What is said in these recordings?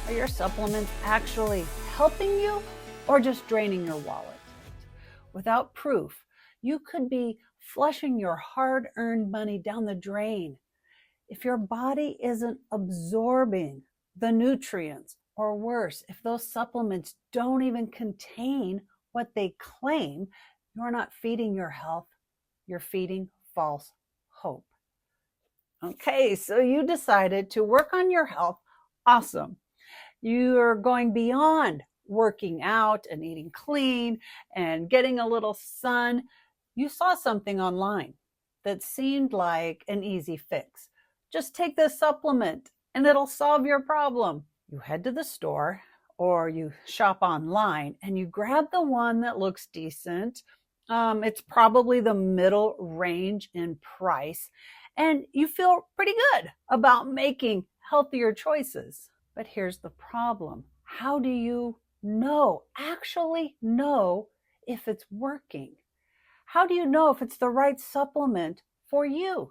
Are your supplements actually helping you or just draining your wallet? Without proof, you could be flushing your hard-earned money down the drain. If your body isn't absorbing the nutrients, or worse, if those supplements don't even contain what they claim, you're not feeding your health, you're feeding false hope. Okay, so you decided to work on your health. Awesome. You're going beyond working out and eating clean and getting a little sun. You saw something online that seemed like an easy fix. Just take this supplement and it'll solve your problem. You head to the store or you shop online and you grab the one that looks decent. It's probably the middle range in price, and you feel pretty good about making healthier choices. But here's the problem. How do you actually know if it's working? How do you know if it's the right supplement for you?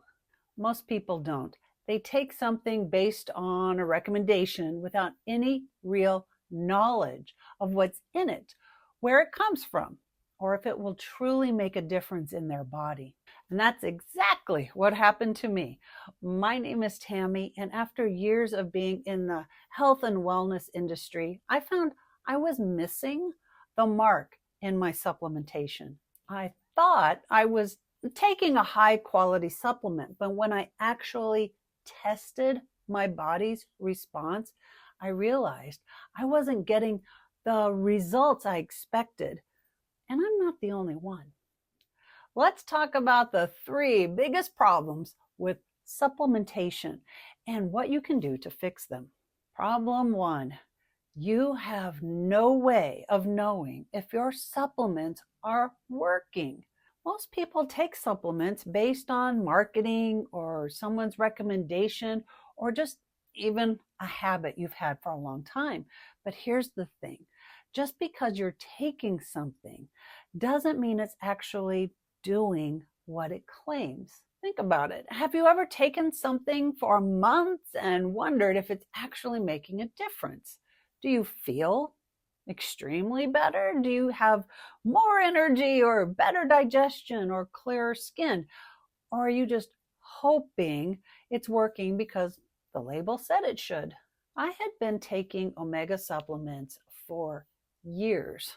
Most people don't. They take something based on a recommendation without any real knowledge of what's in it, where it comes from, or if it will truly make a difference in their body. And that's exactly what happened to me. My name is Tammy, and after years of being in the health and wellness industry, I found I was missing the mark in my supplementation. I thought I was taking a high quality supplement, but when I actually tested my body's response, I realized I wasn't getting the results I expected. And I'm not the only one. Let's talk about the 3 biggest problems with supplementation and what you can do to fix them. Problem 1, you have no way of knowing if your supplements are working. Most people take supplements based on marketing or someone's recommendation or just even a habit you've had for a long time. But here's the thing. Just because you're taking something doesn't mean it's actually doing what it claims. Think about it. Have you ever taken something for a month and wondered if it's actually making a difference? Do you feel extremely better? Do you have more energy or better digestion or clearer skin? Or are you just hoping it's working because the label said it should? I had been taking omega supplements for years,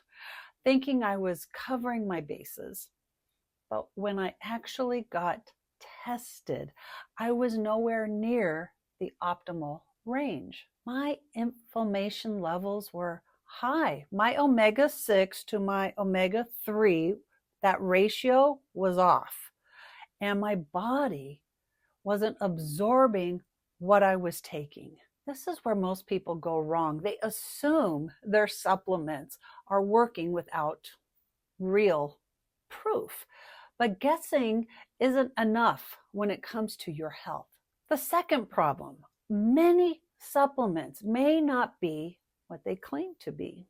thinking I was covering my bases. But when I actually got tested, I was nowhere near the optimal range. My inflammation levels were high. My omega-6 to my omega-3, that ratio was off. And my body wasn't absorbing what I was taking. This is where most people go wrong. They assume their supplements are working without real proof. But guessing isn't enough when it comes to your health. The second problem, many supplements may not be what they claim to be.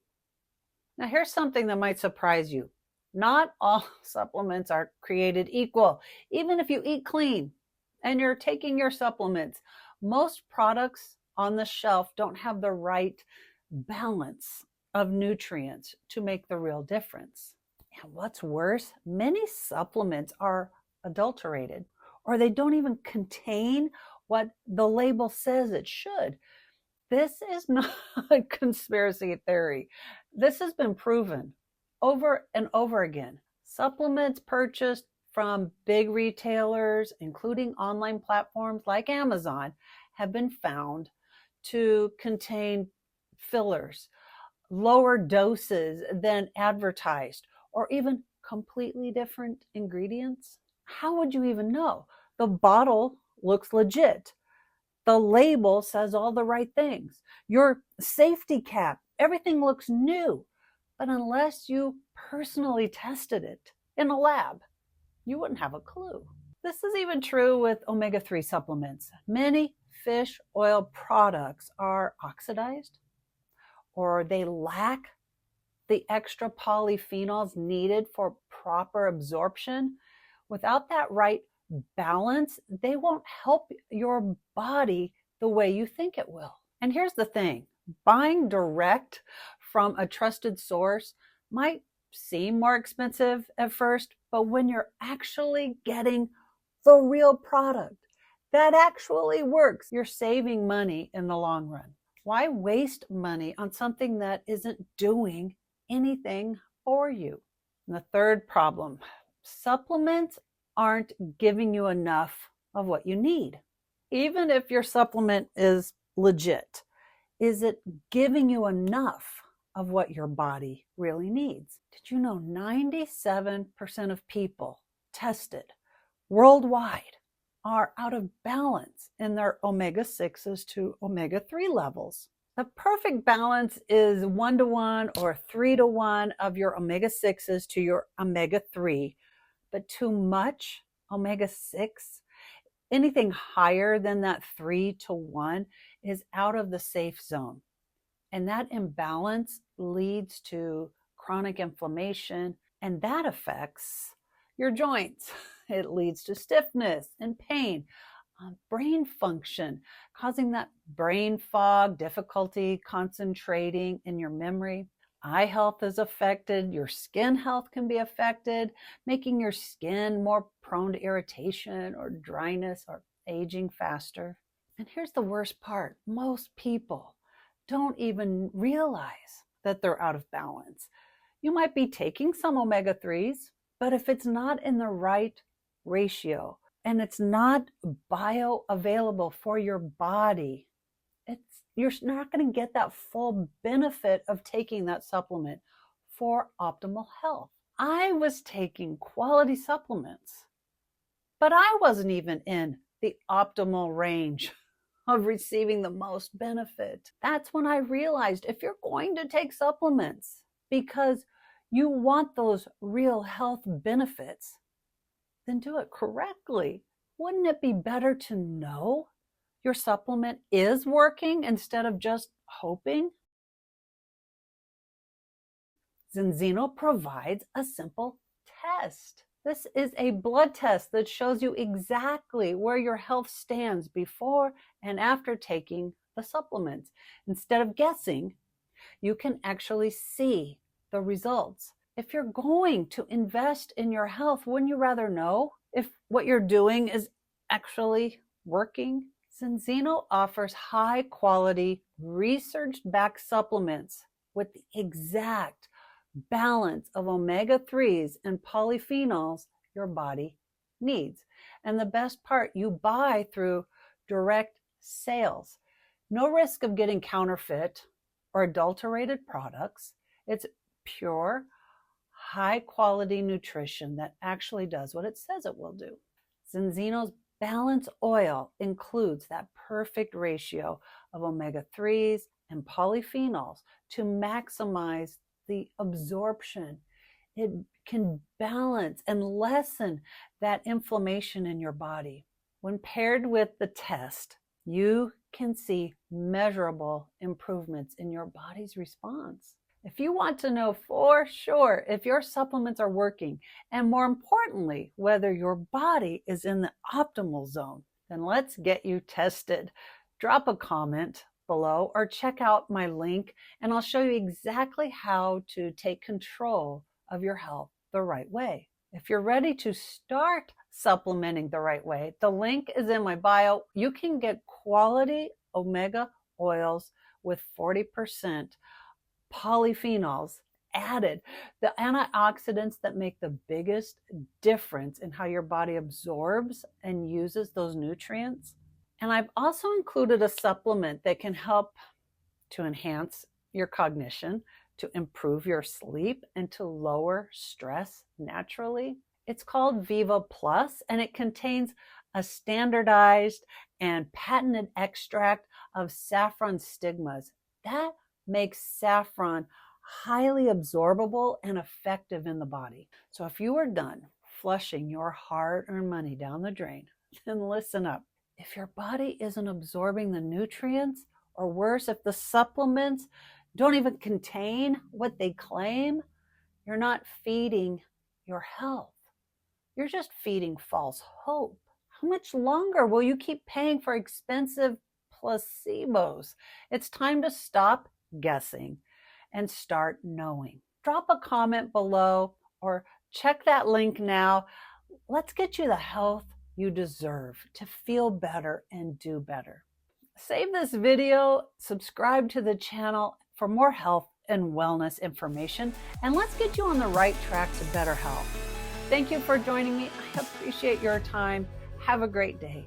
Now here's something that might surprise you. Not all supplements are created equal. Even if you eat clean and you're taking your supplements, most products on the shelf don't have the right balance of nutrients to make the real difference. And what's worse, many supplements are adulterated, or they don't even contain what the label says it should. This is not a conspiracy theory. This has been proven over and over again. Supplements purchased from big retailers, including online platforms like Amazon, have been found to contain fillers, lower doses than advertised, or even completely different ingredients. How would you even know? The bottle looks legit. The label says all the right things. Your safety cap, everything looks new. But unless you personally tested it in a lab, you wouldn't have a clue. This is even true with omega-3 supplements. Many fish oil products are oxidized, or they lack the extra polyphenols needed for proper absorption. Without that right balance, they won't help your body the way you think it will. And here's the thing. Buying direct from a trusted source might seem more expensive at first, but when you're actually getting the real product that actually works, you're saving money in the long run. Why waste money on something that isn't doing anything for you? And the third problem, supplements aren't giving you enough of what you need. Even if your supplement is legit, is it giving you enough of what your body really needs? Did you know 97% of people tested worldwide are out of balance in their omega-6s to omega-3 levels? The perfect balance is 1-to-1 or 3-to-1 of your omega-6s to your omega-3, but too much omega-6, anything higher than that 3-to-1 is out of the safe zone. And that imbalance leads to chronic inflammation, and that affects your joints. It leads to stiffness and pain, brain function, causing that brain fog, difficulty concentrating in your memory. Eye health is affected. Your skin health can be affected, making your skin more prone to irritation or dryness or aging faster. And here's the worst part. Most people don't even realize that they're out of balance. You might be taking some omega-3s, but if it's not in the right ratio and it's not bioavailable for your body, you're not going to get that full benefit of taking that supplement for optimal health. I was taking quality supplements, but I wasn't even in the optimal range of receiving the most benefit. That's when I realized if you're going to take supplements because you want those real health benefits, then do it correctly. Wouldn't it be better to know your supplement is working instead of just hoping? Zenzino provides a simple test. This is a blood test that shows you exactly where your health stands before and after taking the supplements. Instead of guessing, you can actually see the results. If you're going to invest in your health, wouldn't you rather know if what you're doing is actually working? Zenzino offers high quality, research-backed supplements with the exact balance of omega-3s and polyphenols your body needs. And the best part, you buy through direct sales. No risk of getting counterfeit or adulterated products. It's pure, high quality nutrition that actually does what it says it will do. Zenzino's Balance Oil includes that perfect ratio of omega-3s and polyphenols to maximize the absorption. It can balance and lessen that inflammation in your body. When paired with the test, you can see measurable improvements in your body's response. If you want to know for sure if your supplements are working, and more importantly, whether your body is in the optimal zone, then let's get you tested. Drop a comment below or check out my link and I'll show you exactly how to take control of your health the right way. If you're ready to start supplementing the right way, the link is in my bio. You can get quality omega oils with 40% polyphenols added, the antioxidants that make the biggest difference in how your body absorbs and uses those nutrients. And I've also included a supplement that can help to enhance your cognition, to improve your sleep, and to lower stress naturally. It's called Viva Plus, and it contains a standardized and patented extract of saffron stigmas. That makes saffron highly absorbable and effective in the body. So if you are done flushing your hard-earned money down the drain, then listen up. If your body isn't absorbing the nutrients, or worse, if the supplements don't even contain what they claim, you're not feeding your health. You're just feeding false hope. How much longer will you keep paying for expensive placebos. It's time to stop guessing and start knowing. Drop a comment below or check that link now. Let's get you the health you deserve to feel better and do better. Save this video, subscribe to the channel for more health and wellness information, and let's get you on the right track to better health. Thank you for joining me. I appreciate your time. Have a great day.